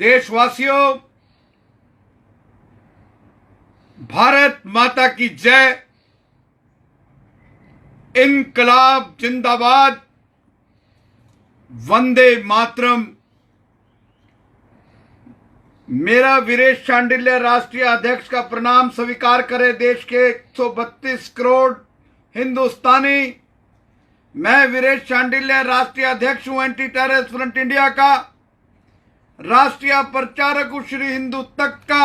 देशवासियों, भारत माता की जय। इनकलाब जिंदाबाद। वंदे मातरम। मेरा वीरेश शांडिल्य राष्ट्रीय अध्यक्ष का प्रणाम स्वीकार करें देश के 132 करोड़ हिंदुस्तानी। मैं वीरेश शांडिल्य राष्ट्रीय अध्यक्ष हूं एंटी टेररिस्ट फ्रंट इंडिया का, राष्ट्रीय प्रचारक हूं श्री हिंदू तख्त का।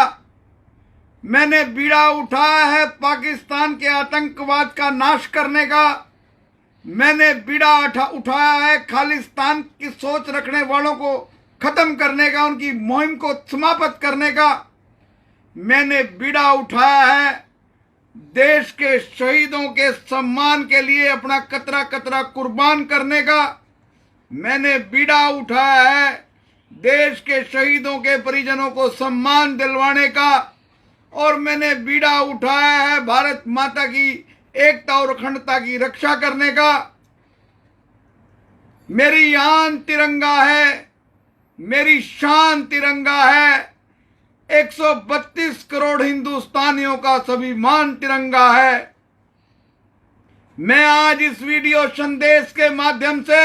मैंने बीड़ा उठाया है पाकिस्तान के आतंकवाद का नाश करने का। मैंने बीड़ा उठाया है खालिस्तान की सोच रखने वालों को खत्म करने का, उनकी मुहिम को समाप्त करने का। मैंने बीड़ा उठाया है देश के शहीदों के सम्मान के लिए अपना कतरा कतरा कुर्बान करने का। मैंने बीड़ा उठाया है देश के शहीदों के परिजनों को सम्मान दिलवाने का। और मैंने बीड़ा उठाया है भारत माता की एकता और अखंडता की रक्षा करने का। मेरी आन तिरंगा है, मेरी शान तिरंगा है। 132 करोड़ हिंदुस्तानियों का स्वाभिमान तिरंगा है। मैं आज इस वीडियो संदेश के माध्यम से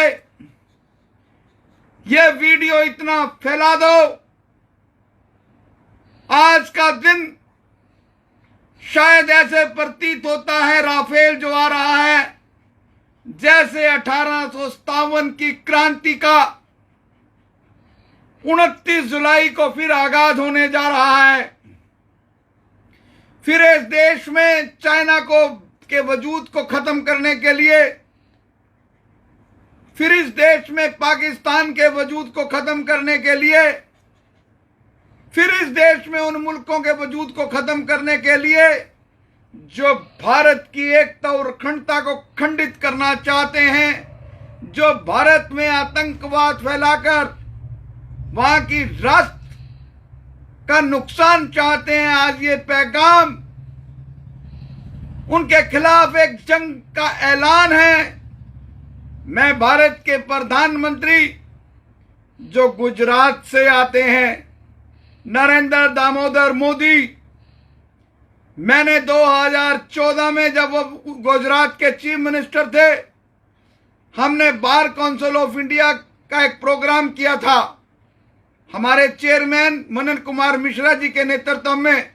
यह वीडियो इतना फैला दो। आज का दिन शायद ऐसे प्रतीत होता है राफेल जो आ रहा है जैसे 1857 की क्रांति का 29 जुलाई को फिर आगाज होने जा रहा है। फिर इस देश में चाइना के वजूद को खत्म करने के लिए, फिर इस देश में पाकिस्तान के वजूद को खत्म करने के लिए, फिर इस देश में उन मुल्कों के वजूद को खत्म करने के लिए जो भारत की एकता और अखंडता को खंडित करना चाहते हैं, जो भारत में आतंकवाद फैलाकर वहां की राष्ट्र का नुकसान चाहते हैं। आज ये पैगाम उनके खिलाफ एक जंग का ऐलान है। मैं भारत के प्रधानमंत्री जो गुजरात से आते हैं, नरेंद्र दामोदर मोदी, मैंने 2014 में जब वो गुजरात के चीफ मिनिस्टर थे, हमने बार काउंसिल ऑफ इंडिया का एक प्रोग्राम किया था। हमारे चेयरमैन मनन कुमार मिश्रा जी के नेतृत्व में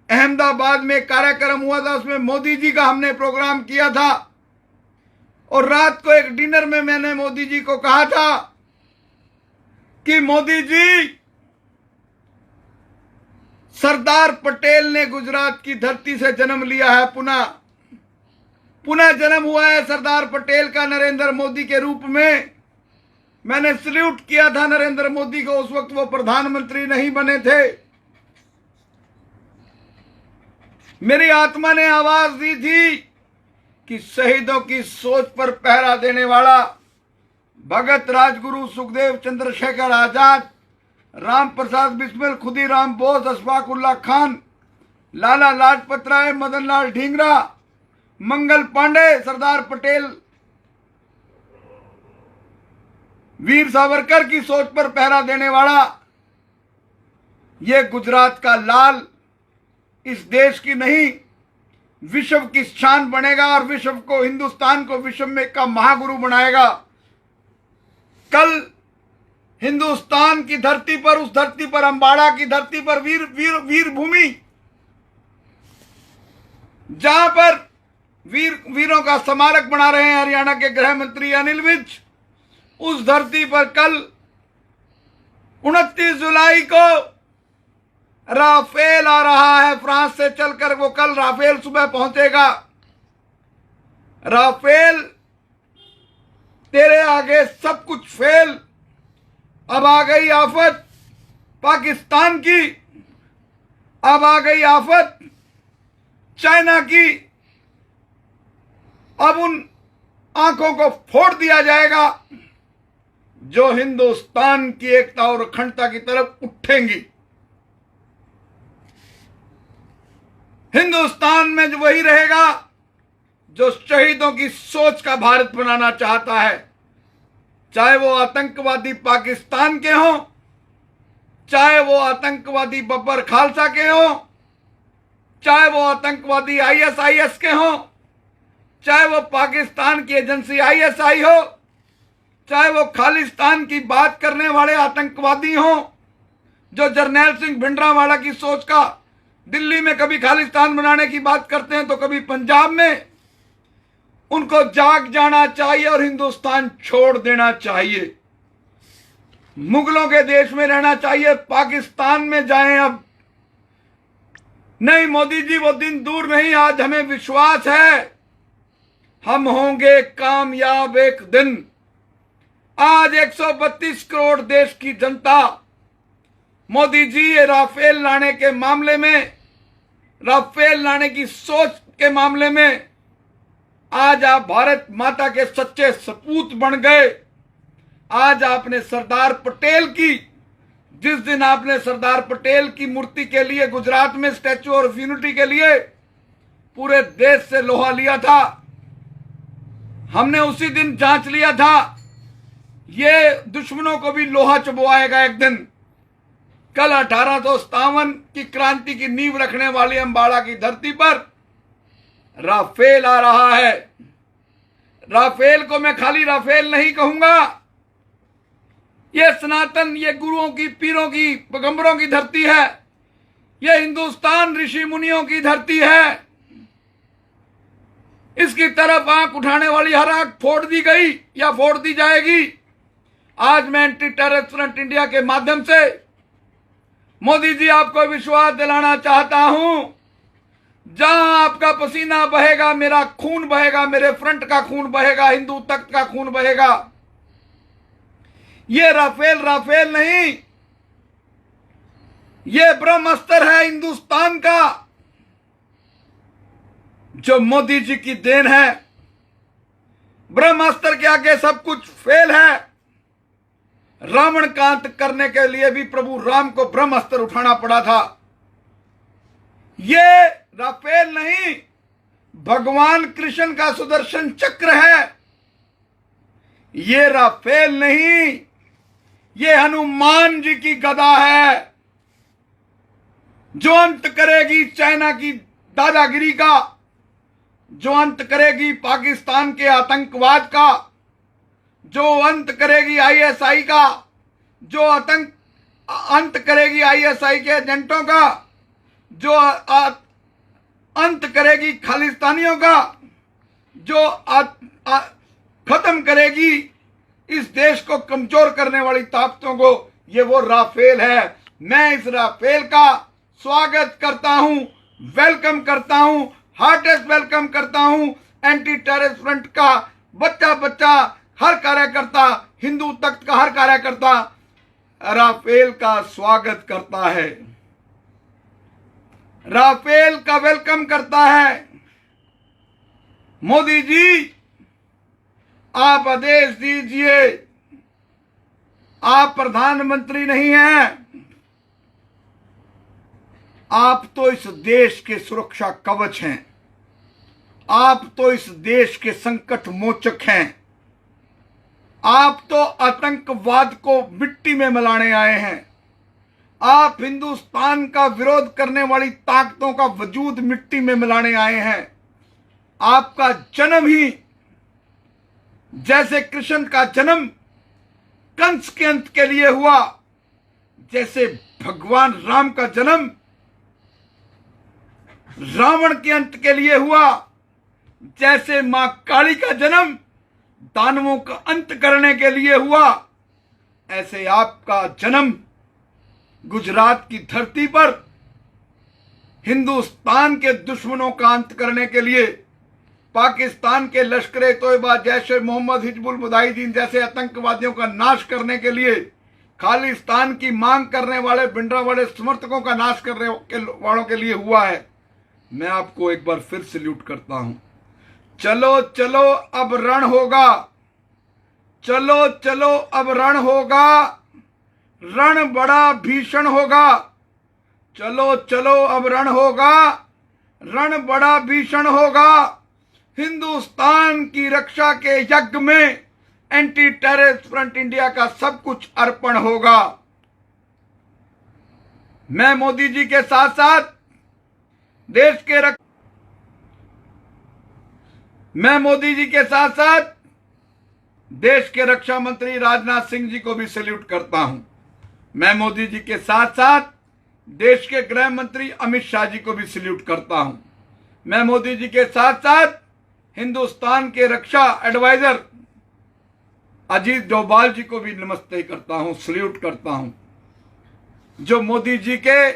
अहमदाबाद में कार्यक्रम हुआ था। उसमें मोदी जी का हमने प्रोग्राम किया था और रात को एक डिनर में मैंने मोदी जी को कहा था कि मोदी जी, सरदार पटेल ने गुजरात की धरती से जन्म लिया है, पुनः जन्म हुआ है सरदार पटेल का नरेंद्र मोदी के रूप में। मैंने सल्यूट किया था नरेंद्र मोदी को, उस वक्त वो प्रधानमंत्री नहीं बने थे। मेरी आत्मा ने आवाज दी थी कि शहीदों की सोच पर पहरा देने वाला भगत राजगुरु सुखदेव चंद्रशेखर आजाद, राम प्रसाद बिस्मिल, खुदीराम बोस, अशफाक उल्लाह खान, लाला लाजपत राय, मदन लाल ढींगरा, मंगल पांडे, सरदार पटेल, वीर सावरकर की सोच पर पहरा देने वाला ये गुजरात का लाल इस देश की नहीं विश्व की शान बनेगा और विश्व को, हिंदुस्तान को विश्व में का महागुरु बनाएगा। कल हिंदुस्तान की धरती पर, उस धरती पर, अंबाड़ा की धरती पर, वीर भूमि, जहां पर वीरों का स्मारक बना रहे हैं हरियाणा के गृह मंत्री अनिल विज, उस धरती पर कल 29 जुलाई को राफेल आ रहा है फ्रांस से चलकर। वो कल राफेल सुबह पहुंचेगा। राफेल, तेरे आगे सब कुछ फेल। अब आ गई आफत पाकिस्तान की, अब आ गई आफत चाइना की। अब उन आंखों को फोड़ दिया जाएगा जो हिंदुस्तान की एकता और अखंडता की तरफ उठेंगी। हिंदुस्तान में जो वही रहेगा जो शहीदों की सोच का भारत बनाना चाहता है, चाहे वो आतंकवादी पाकिस्तान के हों, चाहे वो आतंकवादी बब्बर खालसा के हों, चाहे वो आतंकवादी आईएसआईएस के हों, चाहे वो पाकिस्तान की एजेंसी आईएसआई हो, चाहे वो खालिस्तान की बात करने वाले आतंकवादी हों, जो जरनैल सिंह भिंडरावाला की सोच का दिल्ली में कभी खालिस्तान बनाने की बात करते हैं तो कभी पंजाब में, उनको जाग जाना चाहिए और हिंदुस्तान छोड़ देना चाहिए। मुगलों के देश में रहना चाहिए, पाकिस्तान में जाएं अब। नहीं मोदी जी, वो दिन दूर नहीं, आज हमें विश्वास है हम होंगे कामयाब एक दिन। आज 132 करोड़ देश की जनता मोदी जी ये राफेल लाने के मामले में, राफेल लाने की सोच के मामले में आज आप भारत माता के सच्चे सपूत बन गए। आज आपने सरदार पटेल की, जिस दिन आपने सरदार पटेल की मूर्ति के लिए गुजरात में स्टैच्यू ऑफ यूनिटी के लिए पूरे देश से लोहा लिया था, हमने उसी दिन जांच लिया था ये दुश्मनों को भी लोहा चुभवाएगा एक दिन। कल 1857 की क्रांति की नींव रखने वाली अंबाला की धरती पर राफेल आ रहा है। राफेल को मैं खाली राफेल नहीं कहूंगा, ये सनातन, ये गुरुओं की, पीरों की, पैगंबरों की धरती है, ये हिंदुस्तान ऋषि मुनियों की धरती है। इसकी तरफ आंख उठाने वाली हर आंख फोड़ दी गई या फोड़ दी जाएगी। आज मैं एंटी टेररिस्ट फ्रंट इंडिया के माध्यम से मोदी जी आपको विश्वास दिलाना चाहता हूं, जहां आपका पसीना बहेगा मेरा खून बहेगा, मेरे फ्रंट का खून बहेगा, हिंदू तख्त का खून बहेगा। ये राफेल राफेल नहीं, ये ब्रह्मास्त्र है हिंदुस्तान का, जो मोदी जी की देन है। ब्रह्मास्त्र के आगे सब कुछ फेल है। रावण का अंत करने के लिए भी प्रभु राम को ब्रह्मास्त्र उठाना पड़ा था। ये राफेल नहीं, भगवान कृष्ण का सुदर्शन चक्र है। ये राफेल नहीं, ये हनुमान जी की गदा है, जो अंत करेगी चाइना की दादागिरी का, जो अंत करेगी पाकिस्तान के आतंकवाद का, जो अंत करेगी आईएसआई का, जो अंत करेगी आईएसआई के एजेंटों का, जो अंत करेगी खालिस्तानियों का, जो खत्म करेगी इस देश को कमजोर करने वाली ताकतों को, ये वो राफेल है। मैं इस राफेल का स्वागत करता हूं, वेलकम करता हूं, हार्टेस्ट वेलकम करता हूं। एंटी टेररिस्ट फ्रंट का बच्चा बच्चा, हर कार्यकर्ता, हिंदू तख्त का हर कार्यकर्ता राफेल का स्वागत करता है, राफेल का वेलकम करता है। मोदी जी आप आदेश दीजिए, आप प्रधानमंत्री नहीं हैं, आप तो इस देश के सुरक्षा कवच हैं, आप तो इस देश के संकट मोचक हैं, आप तो आतंकवाद को मिट्टी में मिलाने आए हैं, आप हिंदुस्तान का विरोध करने वाली ताकतों का वजूद मिट्टी में मिलाने आए हैं। आपका जन्म ही जैसे कृष्ण का जन्म कंस के अंत के लिए हुआ, जैसे भगवान राम का जन्म रावण के अंत के लिए हुआ, जैसे मां काली का जन्म दानवों का अंत करने के लिए हुआ, ऐसे आपका जन्म गुजरात की धरती पर हिंदुस्तान के दुश्मनों का अंत करने के लिए, पाकिस्तान के लश्कर तोयबा, जैश ए मोहम्मद, हिजबुल मुजाहिदीन जैसे आतंकवादियों का नाश करने के लिए, खालिस्तान की मांग करने वाले भिंडरावाले समर्थकों का नाश करने वालों के लिए हुआ है। मैं आपको एक बार फिर सल्यूट करता हूं। चलो चलो अब रण होगा, चलो चलो अब रण होगा, रण बड़ा भीषण होगा। चलो चलो अब रण होगा, रण बड़ा भीषण होगा। हिंदुस्तान की रक्षा के यज्ञ में एंटी टेररिस्ट फ्रंट इंडिया का सब कुछ अर्पण होगा। मैं मोदी जी के साथ साथ देश के रक्षा मंत्री राजनाथ सिंह जी को भी सैल्यूट करता हूं। मैं मोदी जी के साथ साथ देश के गृह मंत्री अमित शाह जी को भी सैल्यूट करता हूं। मैं मोदी जी के साथ साथ हिंदुस्तान के रक्षा एडवाइजर अजीत डोभाल जी को भी नमस्ते करता हूं, सैल्यूट करता हूं, जो मोदी जी के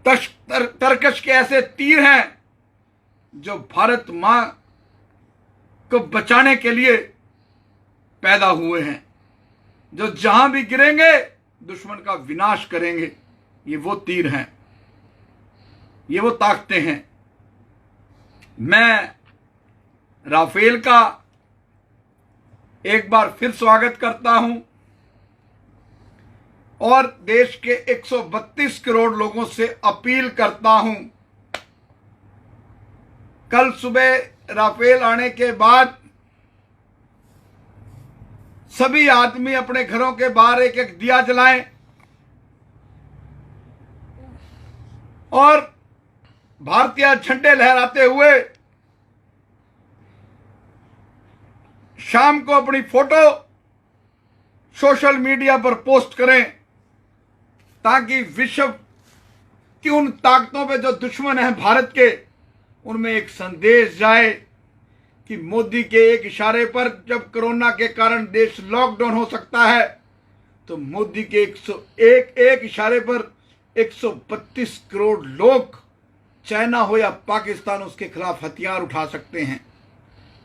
तरकश के ऐसे तीर हैं जो भारत मां को बचाने के लिए पैदा हुए हैं, जो जहां भी गिरेंगे दुश्मन का विनाश करेंगे। ये वो तीर हैं, ये वो ताकतें हैं। मैं राफेल का एक बार फिर स्वागत करता हूं और देश के 132 करोड़ लोगों से अपील करता हूं, कल सुबह राफेल आने के बाद सभी आदमी अपने घरों के बाहर एक एक दिया जलाएं और भारतीय झंडे लहराते हुए शाम को अपनी फोटो सोशल मीडिया पर पोस्ट करें, ताकि विश्व की उन ताकतों पे जो दुश्मन है भारत के, उनमें एक संदेश जाए कि मोदी के एक इशारे पर जब कोरोना के कारण देश लॉकडाउन हो सकता है, तो मोदी के 101 इशारे पर 132 करोड़ लोग, चाइना हो या पाकिस्तान, उसके खिलाफ हथियार उठा सकते हैं।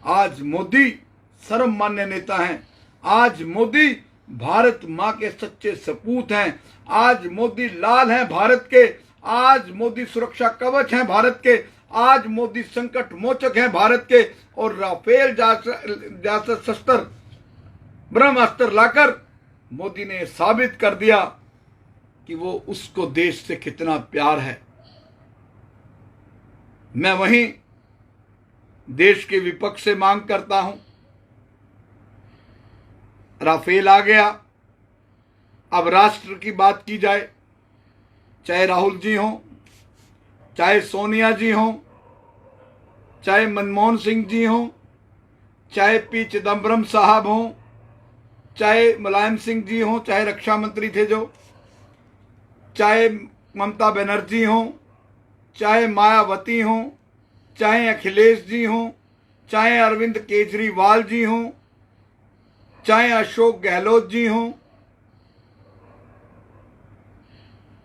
आज मोदी सर्वमान्य नेता हैं, आज मोदी भारत मां के सच्चे सपूत हैं, आज मोदी लाल हैं भारत के, आज मोदी सुरक्षा कवच हैं भारत के, आज मोदी संकट मोचक हैं भारत के। और राफेल जैसा शस्त्र, ब्रह्मास्त्र लाकर मोदी ने साबित कर दिया कि वो उसको देश से कितना प्यार है। मैं वहीं देश के विपक्ष से मांग करता हूं, राफेल आ गया, अब राष्ट्र की बात की जाए, चाहे राहुल जी हों, चाहे सोनिया जी हों, चाहे मनमोहन सिंह जी हों, चाहे पी चिदम्बरम साहब हों, चाहे मुलायम सिंह जी हों, चाहे रक्षा मंत्री थे जो, चाहे ममता बनर्जी हों, चाहे मायावती हों, चाहे अखिलेश जी हों, चाहे अरविंद केजरीवाल जी हों, चाहे अशोक गहलोत जी हों,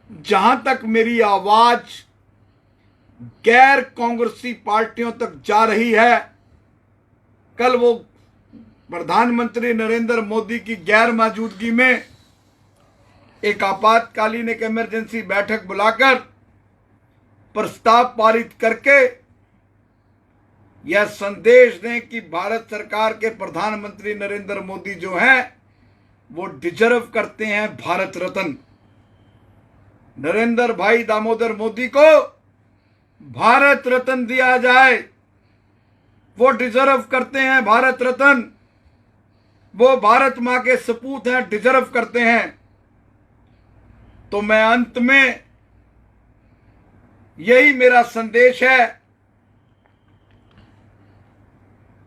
जहां तक मेरी आवाज गैर कांग्रेसी पार्टियों तक जा रही है, कल वो प्रधानमंत्री नरेंद्र मोदी की गैर मौजूदगी में एक आपातकालीन एक इमरजेंसी बैठक बुलाकर प्रस्ताव पारित करके यह संदेश दें कि भारत सरकार के प्रधानमंत्री नरेंद्र मोदी जो हैं वो डिजर्व करते हैं भारत रत्न। नरेंद्र भाई दामोदर मोदी को भारत रत्न दिया जाए, वो डिजर्व करते हैं भारत रत्न, वो भारत मां के सपूत हैं, डिजर्व करते हैं। तो मैं अंत में यही मेरा संदेश है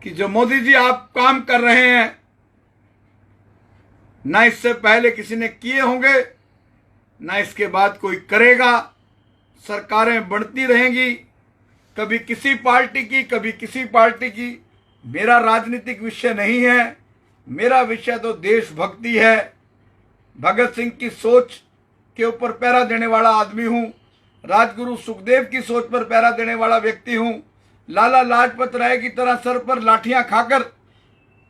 कि जो मोदी जी आप काम कर रहे हैं, ना इससे पहले किसी ने किए होंगे, ना इसके बाद कोई करेगा। सरकारें बढ़ती रहेंगी, कभी किसी पार्टी की, कभी किसी पार्टी की। मेरा राजनीतिक विषय नहीं है, मेरा विषय तो देशभक्ति है। भगत सिंह की सोच के ऊपर पहरा देने वाला आदमी हूं, राजगुरु सुखदेव की सोच पर पहरा देने वाला व्यक्ति हूं। लाला लाजपत राय की तरह सर पर लाठियां खाकर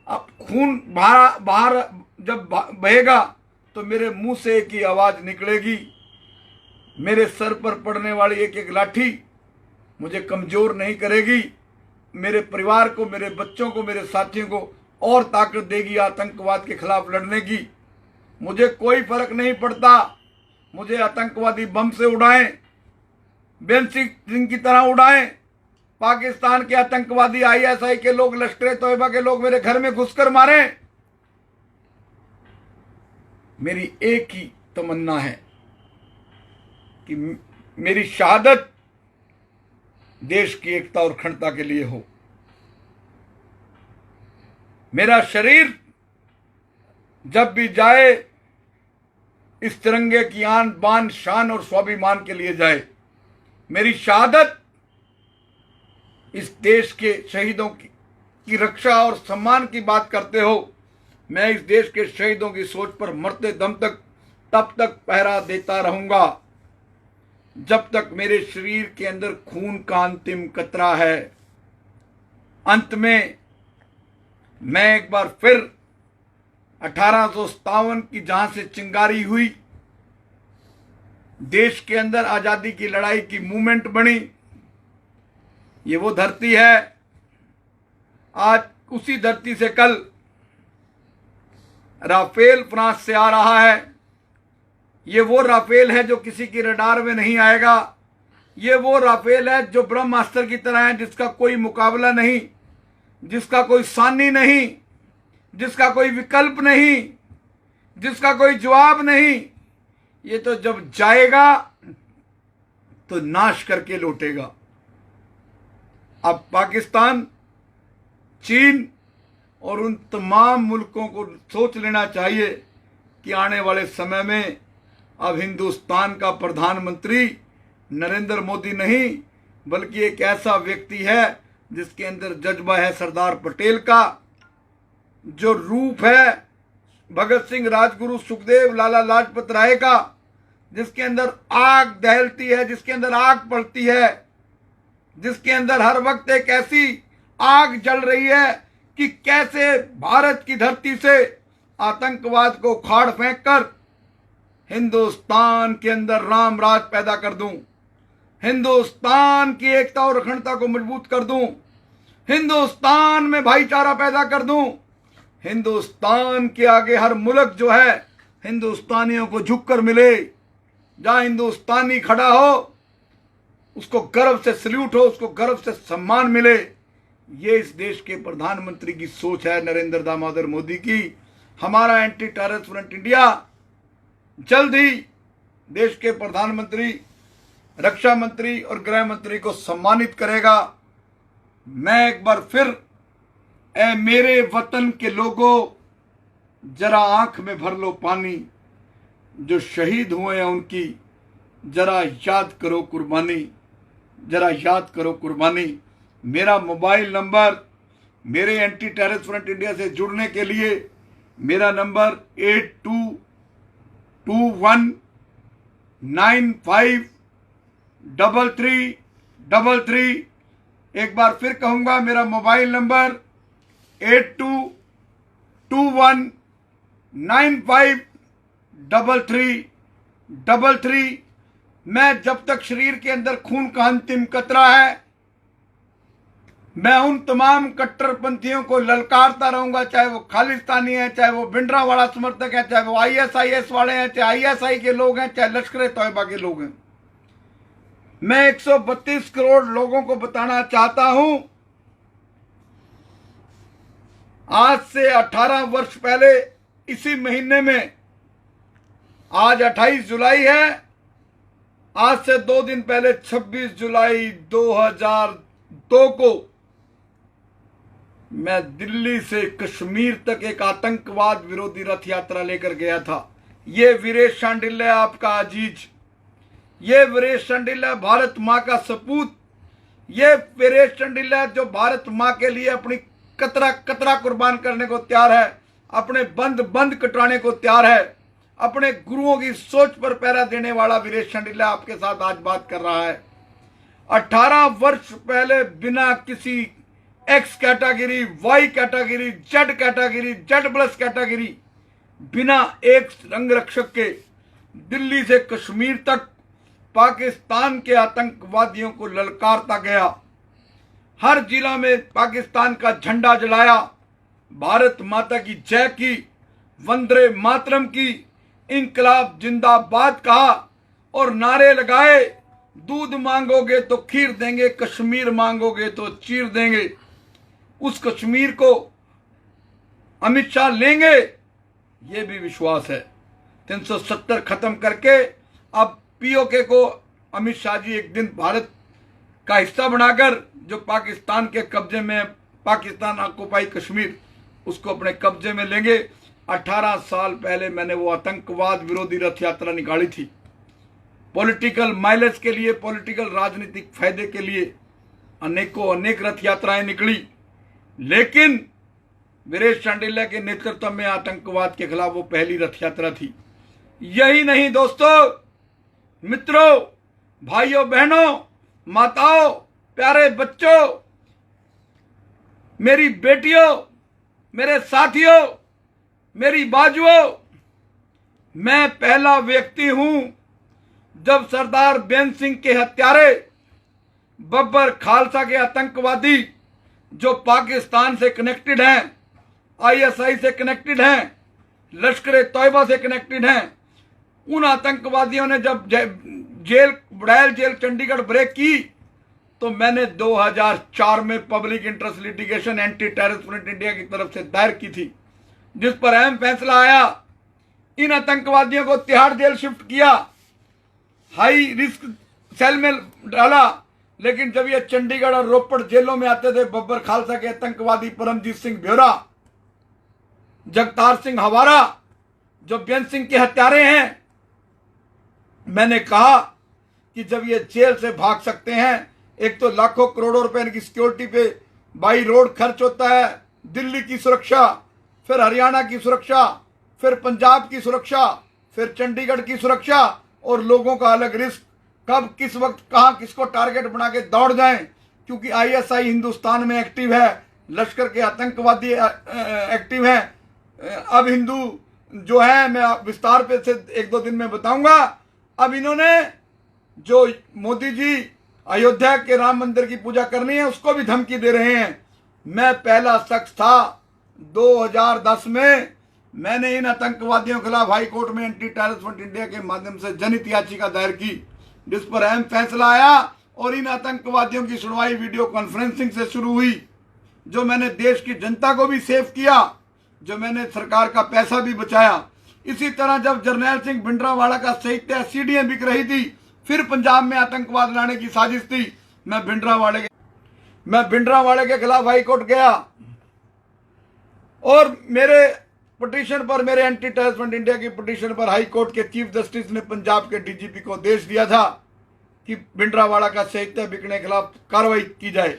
अब खून बाहर जब बहेगा तो मेरे मुंह से एक ही आवाज निकलेगी, मेरे सर पर पड़ने वाली एक एक लाठी मुझे कमजोर नहीं करेगी, मेरे परिवार को, मेरे बच्चों को, मेरे साथियों को और ताकत देगी आतंकवाद के खिलाफ लड़ने की। मुझे कोई फर्क नहीं पड़ता, मुझे आतंकवादी बम से उड़ाएं, बेंसी सिंह की तरह उड़ाएं, पाकिस्तान के आतंकवादी आईएसआई के लोग, लश्कर तोयबा के लोग मेरे घर में घुसकर मारें। मेरी एक ही तमन्ना है कि मेरी शहादत देश की एकता और अखंडता के लिए हो। मेरा शरीर जब भी जाए इस तिरंगे की आन बान शान और स्वाभिमान के लिए जाए। मेरी शहादत इस देश के शहीदों की रक्षा और सम्मान की बात करते हो। मैं इस देश के शहीदों की सोच पर मरते दम तक तब तक पहरा देता रहूंगा जब तक मेरे शरीर के अंदर खून का अंतिम कतरा है। अंत में मैं एक बार फिर 1857 की जहां से चिंगारी हुई, देश के अंदर आजादी की लड़ाई की मूवमेंट बनी, ये वो धरती है। आज उसी धरती से कल राफेल फ्रांस से आ रहा है। ये वो राफेल है जो किसी की रडार में नहीं आएगा। ये वो राफेल है जो ब्रह्मास्त्र की तरह है, जिसका कोई मुकाबला नहीं, जिसका कोई सानी नहीं, जिसका कोई विकल्प नहीं, जिसका कोई जवाब नहीं। ये तो जब जाएगा तो नाश करके लौटेगा। अब पाकिस्तान, चीन और उन तमाम मुल्कों को सोच लेना चाहिए कि आने वाले समय में अब हिंदुस्तान का प्रधानमंत्री नरेंद्र मोदी नहीं, बल्कि एक ऐसा व्यक्ति है जिसके अंदर जज्बा है सरदार पटेल का, जो रूप है भगत सिंह, राजगुरु, सुखदेव, लाला लाजपत राय का, जिसके अंदर आग दहलती है, जिसके अंदर आग पड़ती है, जिसके अंदर हर वक्त एक ऐसी आग जल रही है कि कैसे भारत की धरती से आतंकवाद को उखाड़ फेंक कर हिंदुस्तान के अंदर राम राज पैदा कर दूं, हिंदुस्तान की एकता और अखंडता को मजबूत कर दूं, हिंदुस्तान में भाईचारा पैदा कर दूं, हिंदुस्तान के आगे हर मुल्क जो है हिंदुस्तानियों को झुककर मिले। जहां हिंदुस्तानी खड़ा हो उसको गर्व से सल्यूट हो, उसको गर्व से सम्मान मिले। ये इस देश के प्रधानमंत्री की सोच है, नरेंद्र दामोदर मोदी की। हमारा एंटी टेररिस्ट फ्रंट इंडिया जल्द ही देश के प्रधानमंत्री, रक्षा मंत्री और गृह मंत्री को सम्मानित करेगा। मैं एक बार फिर, ऐ मेरे वतन के लोगों, जरा आंख में भर लो पानी, जो शहीद हुए हैं उनकी जरा याद करो कुर्बानी, जरा याद करो कुर्बानी। मेरा मोबाइल नंबर, मेरे एंटी टेररिस्ट फ्रंट इंडिया से जुड़ने के लिए मेरा नंबर 8221953333। एक बार फिर कहूंगा, मेरा मोबाइल नंबर 8221953333। मैं जब तक शरीर के अंदर खून का अंतिम कतरा है, मैं उन तमाम कट्टरपंथियों को ललकारता रहूंगा, चाहे वो खालिस्तानी है, चाहे वो भिंडरावाला समर्थक है, चाहे वो ISIS वाले हैं, चाहे ISI के लोग हैं, चाहे लश्कर तैयबा के लोग हैं। मैं 132 करोड़ लोगों को बताना चाहता हूं, आज से 18 वर्ष पहले इसी महीने में, आज 28 जुलाई है, आज से 2 दिन पहले 26 जुलाई 2002 को मैं दिल्ली से कश्मीर तक एक आतंकवाद विरोधी रथ यात्रा लेकर गया था। ये वीरेश शांडिल्य आपका अजीज, ये वीरेश शांडिल्य भारत मां का सपूत, ये वीरेश शांडिल्य जो भारत मां के लिए अपनी कतरा कतरा कुर्बान करने को तैयार है, अपने बंद कटवाने को तैयार है, अपने गुरुओं की सोच पर पहरा देने वाला वीरेश शांडिल्य आपके साथ आज बात कर रहा है। 18 वर्ष पहले बिना किसी X category, Y category, Z category, Z+ category, बिना एक रंग रक्षक के दिल्ली से कश्मीर तक पाकिस्तान के आतंकवादियों को ललकारता गया। हर जिला में पाकिस्तान का झंडा जलाया, भारत माता की जय की, वंदे मातरम की, इंकलाब जिंदाबाद कहा और नारे लगाए। दूध मांगोगे तो खीर देंगे, कश्मीर मांगोगे तो चीर देंगे। उस कश्मीर को अमित शाह लेंगे, ये भी विश्वास है। 370 खत्म करके अब पीओके को अमित शाह जी एक दिन भारत का हिस्सा बनाकर जो पाकिस्तान के कब्जे में, पाकिस्तान ऑक्युपाई कश्मीर, उसको अपने कब्जे में लेंगे। 18 साल पहले मैंने वो आतंकवाद विरोधी रथ यात्रा निकाली थी, पॉलिटिकल माइलेज के लिए, पॉलिटिकल राजनीतिक फायदे के लिए अनेक रथ यात्राएं निकली, लेकिन वीरेश शांडिल्य के नेतृत्व में आतंकवाद के खिलाफ वो पहली रथ यात्रा थी। यही नहीं दोस्तों, मित्रों, भाइयों बहनों, माताओं, प्यारे बच्चों, मेरी बेटियों, मेरे साथियों, मेरी बाजुओं, मैं पहला व्यक्ति हूं जब सरदार बेन सिंह के हत्यारे, बब्बर खालसा के आतंकवादी जो पाकिस्तान से कनेक्टेड हैं, आईएसआई से कनेक्टेड हैं, लश्कर तौयबा से कनेक्टेड हैं, उन आतंकवादियों ने जब बुड़ैल जेल चंडीगढ़ ब्रेक की तो मैंने 2004 में public interest litigation anti terrorist front India की तरफ से दायर की थी, जिस पर अहम फैसला आया। इन आतंकवादियों को तिहाड़ जेल शिफ्ट किया, हाई रिस्क सेल में डाला, लेकिन जब ये चंडीगढ़ और रोपड़ जेलों में आते थे, बब्बर खालसा के आतंकवादी परमजीत सिंह ब्योरा, जगतार सिंह हवारा, जो बेन सिंह के हत्यारे हैं, मैंने कहा कि जब ये जेल से भाग सकते हैं, एक तो लाखों करोड़ों रुपए की सिक्योरिटी पे बाई रोड खर्च होता है, दिल्ली की सुरक्षा, फिर हरियाणा की सुरक्षा, फिर पंजाब की सुरक्षा, फिर चंडीगढ़ की सुरक्षा, और लोगों का अलग रिस्क, कब किस वक्त कहां किसको टारगेट बना के दौड़ जाएं, क्योंकि आईएसआई हिंदुस्तान में एक्टिव है, लश्कर के आतंकवादी एक्टिव हैं। अब हिंदू जो है, मैं विस्तार पे से 1-2 दिन में बताऊंगा। अब इन्होंने जो मोदी जी अयोध्या के राम मंदिर की पूजा करनी है, उसको भी धमकी दे रहे हैं। मैं पहला शख्स था 2010 में, मैंने इन आतंकवादियों के खिलाफ हाई कोर्ट में एंटी टेररिस्ट फ्रंट इंडिया के माध्यम से जनहित याचिका दायर की, जिस पर अहम फैसला आया और इन आतंकवादियों की सुनवाई वीडियो कॉन्फ्रेंसिंग से शुरू हुई, जो मैंने देश की जनता को भी सेव किया, जो मैंने सरकार का पैसा भी बचाया। इसी तरह जब जर्नैल सिंह भिंडरावाला का साहित्य सीडियां बिक रही थी, फिर पंजाब में आतंकवाद लाने की साजिश थी, मैं भिंडरावाले के खिलाफ हाई कोर्ट गया और मेरे पिटीशन पर, मेरे एंटी टेररिस्ट फ्रंट इंडिया की पिटीशन पर हाई कोर्ट के चीफ जस्टिस ने पंजाब के डीजीपी को आदेश दिया था कि भिंडरावाला का साहित्य बिकने के खिलाफ कार्रवाई की जाए।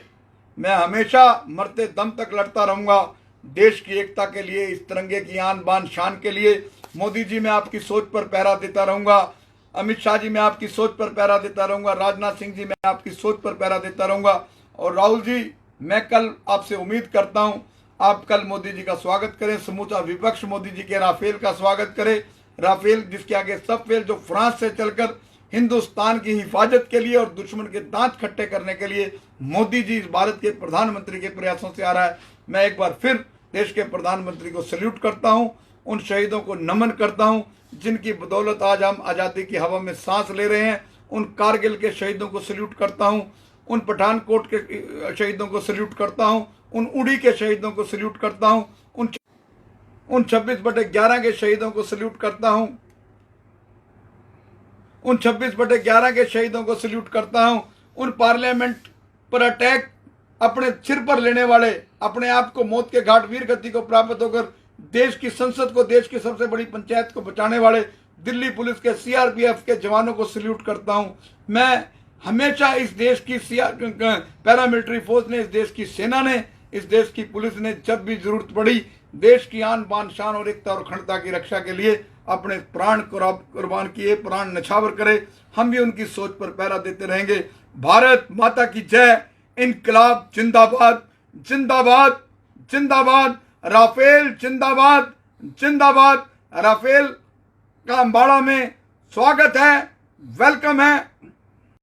मैं हमेशा मरते दम तक लड़ता रहूंगा देश की एकता के लिए, इस तिरंगे की आन बान शान के लिए। मोदी जी, मैं आपकी सोच पर पहरा देता रहूंगा। अमित शाह जी, मैं आपकी सोच पर पहरा देता रहूंगा। राजनाथ सिंह जी, मैं आपकी सोच पर पहरा देता रहूंगा। और राहुल जी, मैं कल आपसे उम्मीद करता हूं आप कल मोदी जी का स्वागत करें, समूचा विपक्ष मोदी जी के राफेल का स्वागत करे। राफेल जिसके आगे सब फेल, जो फ्रांस से चलकर हिंदुस्तान की हिफाजत के लिए और दुश्मन के दांत खट्टे करने के लिए मोदी जी इस भारत के प्रधानमंत्री के प्रयासों से आ रहा है। मैं एक बार फिर देश के प्रधानमंत्री को सैल्यूट करता हूं, उन शहीदों को नमन करता हूं जिनकी बदौलत आज हम आज़ादी की हवा में सांस ले रहे हैं। उन कारगिल के शहीदों को सैल्यूट करता हूं, उन पठानकोट के शहीदों को सैल्यूट करता हूं, उन उड़ी के शहीदों को सैल्यूट करता हूं, उन 26/11 के शहीदों को सैल्यूट करता हूं, उन 26/11 के शहीदों को सैल्यूट करता हूं, उन पार्लियामेंट पर अटैक अपने सिर पर लेने वाले, अपने आप को मौत के घाट वीर गति को प्राप्त होकर देश की संसद को, देश की सबसे बड़ी पंचायत को बचाने वाले दिल्ली पुलिस के सीआरपीएफ के जवानों को सैल्यूट करता हूं। मैं हमेशा इस देश की पैरामिलिट्री फोर्स ने, इस देश की सेना ने, इस देश की पुलिस ने जब भी जरूरत पड़ी देश की आन बान शान और एकता और अखंडता की रक्षा के लिए अपने प्राण कुर्बान किए, प्राण नछावर करे। हम भी उनकी सोच पर पहरा देते रहेंगे। भारत माता की जय। इनकलाब जिंदाबाद, जिंदाबाद, जिंदाबाद। राफेल जिंदाबाद, जिंदाबाद। राफेल का अम्बाड़ा में स्वागत है, वेलकम है।